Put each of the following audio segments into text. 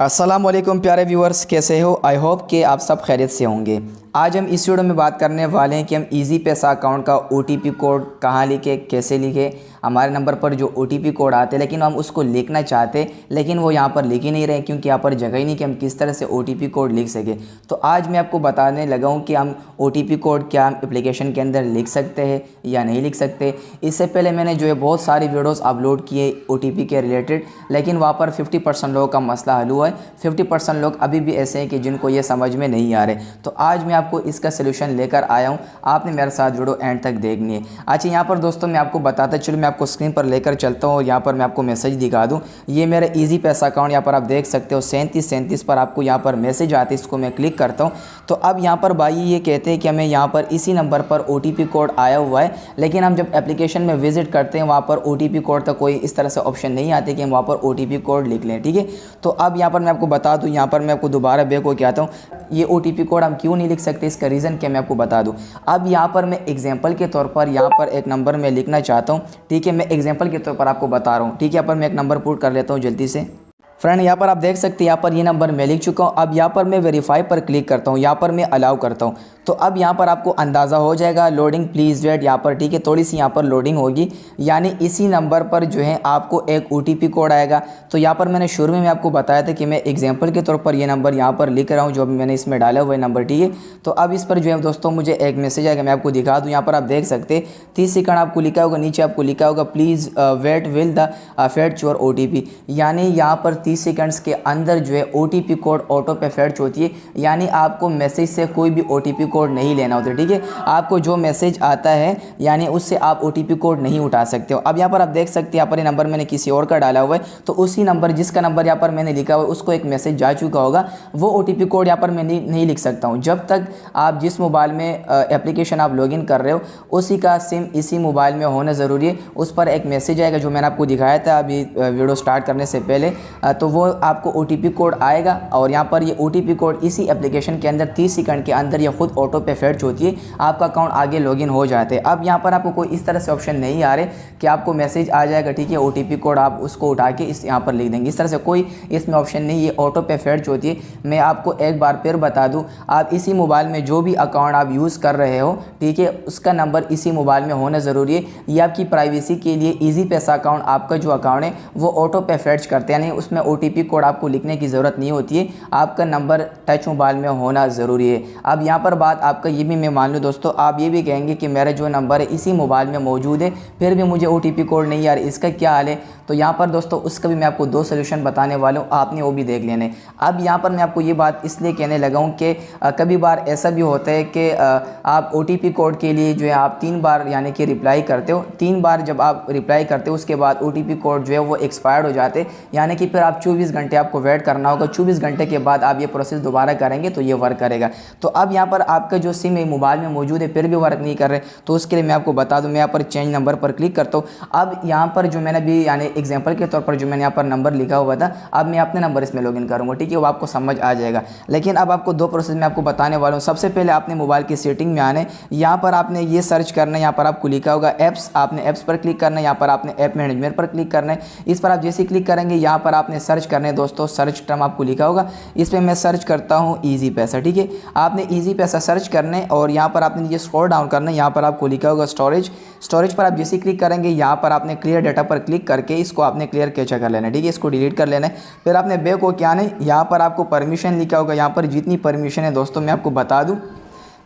अस्सलाम वालेकुम प्यारे व्यूअर्स, कैसे हो? आई होप कि आप सब खैरियत से होंगे। आज हम इस वीडियो में बात करने वाले हैं कि हम इजी पैसा अकाउंट का OTP कोड कहाँ लिखे, कैसे लिखे। हमारे नंबर पर जो OTP कोड आते हैं लेकिन हम उसको लिखना चाहते लेकिन वो यहाँ पर लिख ही नहीं रहे क्योंकि यहाँ पर जगह ही नहीं कि हम किस तरह से OTP कोड लिख सके। तो आज मैं आपको बताने लगा हूँ कि हम OTP कोड क्या हम एप्लीकेशन के अंदर लिख सकते हैं या नहीं लिख सकते। इससे पहले मैंने जो है बहुत सारी वीडियोज़ अपलोड किए OTP के रिलेटेड, लेकिन वहाँ पर 50% लोगों का मसला हल हुआ है। 50% लोग अभी भी ऐसे हैं कि जिनको ये समझ में नहीं आ रहे। तो आज मैं आपको इसका सलूशन लेकर आया हूँ, आपने मेरे साथ वीडियो एंड तक देखनी है। अच्छा, यहाँ पर दोस्तों मैं आपको बताता चलूँ, मैं आपको स्क्रीन पर लेकर चलता हूँ। यहाँ पर मैं आपको मैसेज दिखा दूँ, ये मेरा इजी पैसा अकाउंट यहाँ पर आप देख सकते हो। 3737 पर आपको यहाँ पर मैसेज आते हैं, इसको मैं क्लिक करता हूँ। तो अब यहाँ पर भाई ये कहते हैं कि हमें यहाँ पर इसी नंबर पर OTP कोड आया हुआ है, लेकिन हम जब एप्लीकेशन में विजिट करते हैं वहाँ पर OTP कोड का कोई इस तरह से ऑप्शन नहीं आती कि हम वहाँ पर OTP कोड लिख लें। ठीक है, तो अब यहाँ पर मैं आपको बता दूँ, यहाँ पर मैं आपको दोबारा बैक होकर आता हूँ। ये OTP कोड हम क्यों नहीं लिख सकते, इसका रीज़न क्या मैं आपको बता दूं। अब यहाँ पर मैं एग्जांपल के तौर पर यहाँ पर एक नंबर मैं लिखना चाहता हूँ। ठीक है, मैं एग्जांपल के तौर पर आपको बता रहा हूँ। ठीक है, यहाँ पर मैं एक नंबर पुट कर लेता हूँ जल्दी से। फ्रेंड, यहाँ पर आप देख सकते हैं, यहाँ पर ये नंबर मैं लिख चुका हूँ। अब यहाँ पर मैं वेरीफाई पर क्लिक करता हूँ, यहाँ पर मैं अलाउ करता हूँ। तो अब यहाँ पर आपको अंदाज़ा हो जाएगा, लोडिंग प्लीज़ वेट यहाँ पर। ठीक है, थोड़ी सी यहाँ पर लोडिंग होगी, यानी इसी नंबर पर जो है आपको एक OTP कोड आएगा। तो यहाँ पर मैंने शुरू में आपको बताया था कि मैं एग्जाम्पल के तौर पर ये नंबर यहाँ पर लिख रहा हूँ, जो मैंने इसमें डाला हुआ है नंबर। ठीक है, तो अब इस पर जो है दोस्तों मुझे एक मैसेज आएगा, मैं आपको दिखा दूँ। यहाँ पर आप देख सकते हैं 30 सेकंड आपको लिखा होगा, नीचे आपको लिखा होगा please weight will the fetch your OTP, यानी यहाँ पर 30 सेकंड्स के अंदर जो है OTP कोड ऑटो पे फेच होती है। यानी आपको मैसेज से कोई भी OTP कोड नहीं लेना होता। ठीक है, आपको जो मैसेज आता है यानी उससे आप OTP कोड नहीं उठा सकते हो। अब यहाँ पर आप देख सकते हैं, यहाँ पर ये नंबर मैंने किसी और का डाला हुआ है, तो उसी नंबर जिसका नंबर यहाँ पर मैंने लिखा हुआ है उसको एक मैसेज जा चुका होगा। वो OTP कोड यहाँ पर मैं नहीं लिख सकता हूँ जब तक आप जिस मोबाइल में एप्लीकेशन आप लॉगिन कर रहे हो उसी का सिम इसी मोबाइल में होना ज़रूरी है। उस पर एक मैसेज आएगा जो मैंने आपको दिखाया था अभी वीडियो स्टार्ट करने से पहले। तो वो आपको OTP कोड आएगा और यहाँ पर ये OTP कोड इसी एप्लीकेशन के अंदर 30 सेकंड के अंदर या खुद ऑटो पे फेच होती है, आपका अकाउंट आगे लॉगिन हो जाते हैं। अब यहाँ पर आपको कोई इस तरह से ऑप्शन नहीं आ रहे कि आपको मैसेज आ जाएगा, ठीक है, OTP कोड आप उसको उठा के इस यहाँ पर लिख देंगे, इस तरह से कोई इसमें ऑप्शन नहीं, ये ऑटो पे फेच होती है। मैं आपको एक बार फिर बता दूँ, आप इसी मोबाइल में जो भी अकाउंट आप यूज़ कर रहे हो, ठीक है, उसका नंबर इसी मोबाइल में होना ज़रूरी है। ये आपकी प्राइवेसी के लिए ईजी पैसा अकाउंट, आपका जो अकाउंट है वो ऑटो पे फेच करते हैं, यानी उसमें OTP कोड आपको लिखने की ज़रूरत नहीं होती है, आपका नंबर टच मोबाइल में होना ज़रूरी है। अब यहाँ पर बात आपका ये भी मैं मान लूँ दोस्तों, आप ये भी कहेंगे कि मेरा जो नंबर है इसी मोबाइल में मौजूद है फिर भी मुझे OTP कोड नहीं आ रहा, इसका क्या हाल है? तो यहाँ पर दोस्तों उसका भी मैं आपको 2 सोल्यूशन बताने वाला हूँ, आपने वो भी देख लेने। अब यहाँ पर मैं आपको ये बात इसलिए कहने लगा हूँ कि कभी बार ऐसा भी होता है कि आप OTP कोड के लिए जो है आप 3 बार यानी कि रिप्लाई करते हो, 3 बार जब आप रिप्लाई करते हो उसके बाद OTP कोड जो है वो एक्सपायर्ड हो जाते, यानी कि फिर आप 24 घंटे आपको वेट करना होगा। 24 घंटे के बाद आप ये प्रोसेस दोबारा करेंगे तो ये वर्क करेगा। तो अब यहाँ पर आपका जो सिम है मोबाइल में मौजूद है फिर भी वर्क नहीं कर रहे, तो उसके लिए मैं आपको बता दूँ, मैं यहाँ पर चेंज नंबर पर क्लिक करता हूँ। अब यहाँ पर जो मैंने भी यानी एग्जाम्पल के तौर पर जो मैंने यहाँ पर नंबर लिखा हुआ था, अब मैं अपने नंबर इसमें लॉगिन करूँगा। ठीक है, वो आपको समझ आ जाएगा। लेकिन अब आपको 2 प्रोसेस में आपको बताने वाला हूँ। सबसे पहले आपने मोबाइल की सेटिंग में आने, यहाँ पर आपने ये सर्च करना है, यहाँ पर आपको लिखा होगा ऐप्स, आपने ऐप्स पर क्लिक करना है, यहाँ पर आपने ऐप मैनेजमेंट पर क्लिक करना है। इस पर आप जैसे क्लिक करेंगे यहाँ पर आपने सर्च करना है दोस्तों, सर्च टर्म आपको लिखा होगा, इस पर मैं सर्च करता हूँ ईजी पैसा। ठीक है, आपने ईजी पैसा सर्च करना है और यहाँ पर आपने ये स्क्रॉल डाउन करना है, यहाँ पर आपको लिखा होगा स्टोरेज पर आप जैसे क्लिक करेंगे यहाँ पर आपने क्लियर डाटा पर क्लिक करके इसको आपने क्लियर कैचा कर लेना है। ठीक है, इसको डिलीट कर लेना है। फिर आपने बैक हो क्या नहीं, यहाँ पर आपको परमिशन लिखा होगा, यहाँ पर जितनी परमिशन है दोस्तों मैं आपको बता दूँ,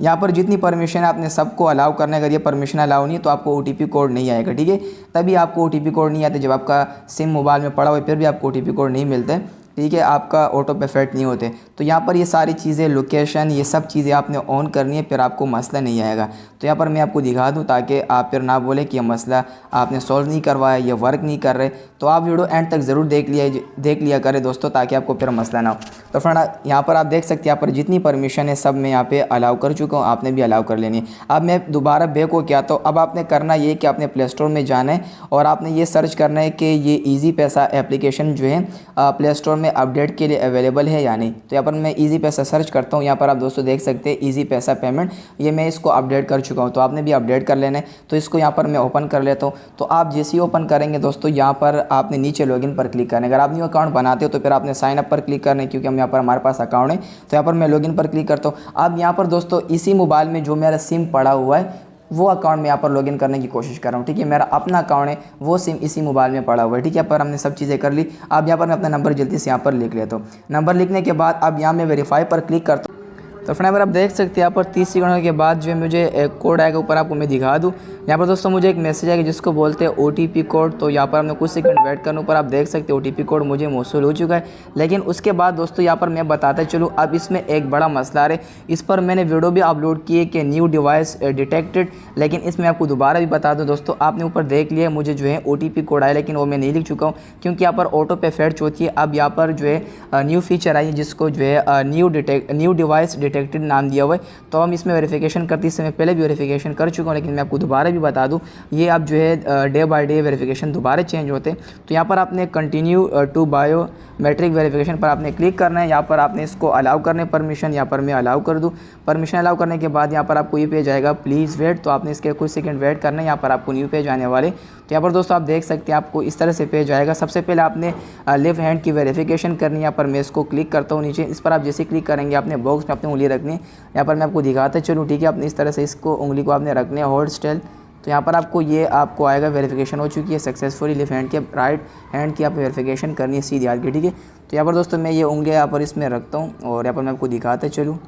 यहाँ पर जितनी परमिशन है आपने सबको अलाउ करना है। अगर ये परमिशन अलाउ नहीं है तो आपको OTP कोड नहीं आएगा। ठीक है, तभी आपको OTP कोड नहीं आता जब आपका सिम मोबाइल में पड़ा हुआ है फिर भी आपको OTP कोड नहीं मिलता है। ठीक है, आपका ऑटो पे फेच नहीं होते। तो यहाँ पर ये सारी चीज़ें, लोकेशन, ये सब चीज़ें आपने ऑन करनी है, फिर आपको मसला नहीं आएगा। तो यहाँ पर मैं आपको दिखा दूँ ताकि आप फिर ना बोले कि ये मसला आपने सॉल्व नहीं करवाया, ये वर्क नहीं कर रहे। तो आप वीडियो एंड तक ज़रूर देख लिया करें दोस्तों, ताकि आपको फिर मसला ना हो। तो फ्रेंड यहाँ पर आप देख सकते हैं, यहाँ पर जितनी परमिशन है सब मैं यहाँ पे अलाउ कर चुका हूँ, आपने भी अलाउ कर लेनी है। अब मैं दोबारा बैक हो क्या, तो अब आपने करना ये कि आपने प्ले स्टोर में जाना है और आपने ये सर्च करना है कि ये ईजी पैसा एप्लीकेशन जो है प्ले स्टोर में अपडेट के लिए अवेलेबल है या नहीं। तो यहाँ पर मैं ईजी पैसा सर्च करता हूँ। यहाँ पर आप दोस्तों देख सकते हैं ईजी पैसा पेमेंट, ये मैं इसको अपडेट कर चुका हूँ। तो आपने भी अपडेट कर लेना है। तो इसको यहाँ पर मैं ओपन कर लेता हूँ। तो आप जैसे ही ओपन करेंगे दोस्तों, यहाँ पर आपने नीचे लॉगिन पर क्लिक करना है। अगर आप न्यू अकाउंट बनाते हो तो फिर आपने साइन अप पर क्लिक करना है, क्योंकि हम यहाँ पर हमारे पास अकाउंट है। तो यहाँ पर मैं लॉगिन पर क्लिक करता हूँ। अब यहाँ पर दोस्तों इसी मोबाइल में जो मेरा सिम पड़ा हुआ है वो अकाउंट में यहाँ पर लॉगिन करने की कोशिश कर रहा हूँ। ठीक है, मेरा अपना अकाउंट है, वो सिम इसी मोबाइल में पड़ा हुआ है। ठीक है, पर हमने सब चीज़ें कर ली। अब यहाँ पर मैं अपना नंबर जल्दी से यहाँ पर लिख लेता हूँ। नंबर लिखने के बाद अब यहाँ मैं वेरीफाई पर क्लिक करता हूँ। तो फ्रेंड आप देख सकते हैं यहाँ पर 30 सेकंड के बाद जो है मुझे एक कोड आएगा, ऊपर आपको मैं दिखा दूँ। यहाँ पर दोस्तों मुझे एक मैसेज आएगा जिसको बोलते हैं OTP कोड। तो यहाँ पर हमने कुछ सेकंड वेट करने पर आप देख सकते हैं OTP कोड मुझे मौसूल हो चुका है। लेकिन उसके बाद दोस्तों यहाँ पर मैं बताता चलूँ, अब इसमें एक बड़ा मसला है। इस पर मैंने वीडियो भी अपलोड किए कि न्यू डिवाइस डिटेक्टेड, लेकिन इसमें आपको दोबारा भी बता दूँ दोस्तों, आपने ऊपर देख लिया मुझे जो है OTP कोड आया, लेकिन वो मैं नहीं लिख चुका हूँ क्योंकि यहाँ पर ऑटो पे फेच होती है। अब यहाँ पर जो है न्यू फीचर आई है जिसको जो है न्यू डिवाइस डिटेक्टेड नाम दिया हुआ है। तो हम इसमें वेरिफिकेशन करते इससे मैं पहले भी वेरिफिकेशन कर चुका हूँ, लेकिन मैं आपको दोबारा भी बता दूँ, ये अब जो है डे बाय डे वेरिफिकेशन दोबारा चेंज होते हैं। तो यहाँ पर आपने कंटिन्यू टू बायोमेट्रिक वेरिफिकेशन पर आपने क्लिक करना है। यहाँ पर आपने इसको अलाउ करने परमिशन, यहाँ पर मैं अलाउ कर दूँ। परमिशन अलाउ करने के बाद यहाँ पर आपको ये पेज आएगा, प्लीज़ वेट। तो आपने इसके कुछ सेकंड वेट करना है, यहाँ पर आपको न्यू पेज आने वाले। तो यहाँ पर दोस्तों आप देख सकते हैं आपको इस तरह से पेज आएगा। सबसे पहले आपने लेफ्ट हैंड की वेरिफिकेशन करनी है। यहाँ पर मैं इसको क्लिक करता हूँ नीचे, इस पर आप जैसे क्लिक करेंगे आपने बॉक्स में अपनी उंगली रखनी है। यहाँ पर मैं आपको दिखाता चलूँ, ठीक है। आपने इस तरह से इसको उंगली को आपने रखने है होल्ड स्टिल। तो यहाँ पर आपको आएगा वेरिफिकेशन हो चुकी है सक्सेसफुली। लेफ्ट हैंड के राइट हैंड की आप वेरिफिकेशन करनी है सीधी हाथ की, ठीक है। तो यहाँ पर दोस्तों मैं ये उंगलियाँ यहाँ पर इसमें रखता हूँ और यहाँ पर मैं आपको दिखाता चलूँ।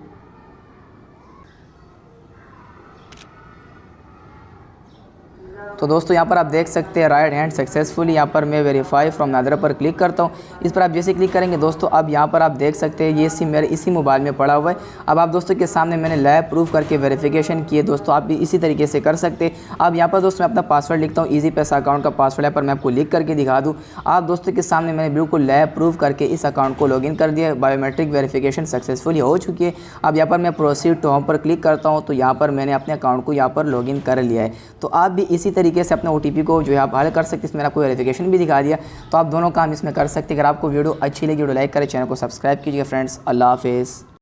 तो दोस्तों यहाँ पर आप देख सकते हैं राइट हैंड सक्सेसफुली। यहाँ पर मैं वेरीफाई फ्रॉम नादरा पर क्लिक करता हूँ। इस पर आप जैसे क्लिक करेंगे दोस्तों, अब यहाँ पर आप देख सकते हैं ये सिम मेरे इसी मोबाइल में पड़ा हुआ है। अब आप दोस्तों के सामने मैंने लाइव प्रूफ करके वेरिफिकेशन किए। दोस्तों आप भी इसी तरीके से कर सकते हैं। अब यहाँ पर दोस्तों मैं अपना पासवर्ड लिखता हूँ, ईजी पैसा अकाउंट का पासवर्ड यहाँ पर मैं आपको लिख करके दिखा दूँ। आप दोस्तों के सामने मैंने बिल्कुल लाइव प्रूफ करके इस अकाउंट को लॉगिन कर दिया। बायोमेट्रिक वेरिफिकेशन सक्सेसफुली हो चुकी है। अब यहाँ पर मैं प्रोसीड टू होम पर क्लिक करता हूँ। तो यहाँ पर मैंने अपने अकाउंट को यहाँ पर लॉगिन कर लिया है। तो आप भी इसी तरीके से अपना OTP को जो है आप हल कर सकते हैं। इसमें आपको वेरिफिकेशन भी दिखा दिया। तो आप दोनों काम इसमें कर सकते हैं। अगर आपको वीडियो अच्छी लगी, वीडियो लाइक करें, चैनल को सब्सक्राइब कीजिएगा फ्रेंड्स। अल्लाह हाफिज़।